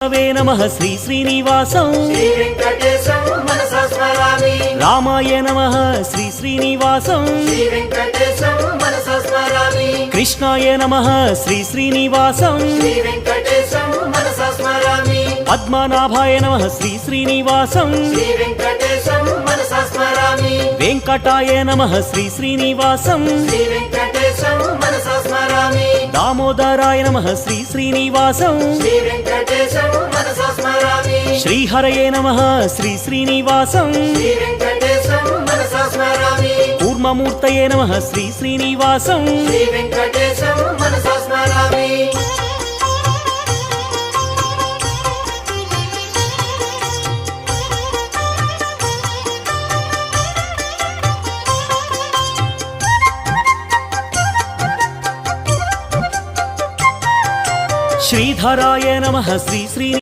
वे नमः श्री श्रीनिवासं श्री वेंकटेशं मनसा स्मरामि। रामाय नमः श्री श्रीनिवासं श्री वेंकटेशं मनसा स्मरामि। कृष्णाय नमः श्री श्रीनिवासं श्री वेंकटेशं मनसा स्मरामि। पद्मनाभाय नमः श्री श्रीनिवासं श्री वेंकटेशं मनसा स्मरामि। वेंकटाय नमः श्री श्रीनिवासं श्री वेंकटेशं मनसा स्मरामि। दामोदराय नमः श्री श्रीनिवासं श्री वेंकटेशं मनसा स्मरामि। श्रीहरये नमः श्री श्रीनिवासं श्री वेंकटेशं मनसा स्मरामि। कूर्ममूर्तये नमः श्री श्रीनिवासं श्री वेंकटेशं मनसा स्मरामि। श्रीधराय नमः श्री श्री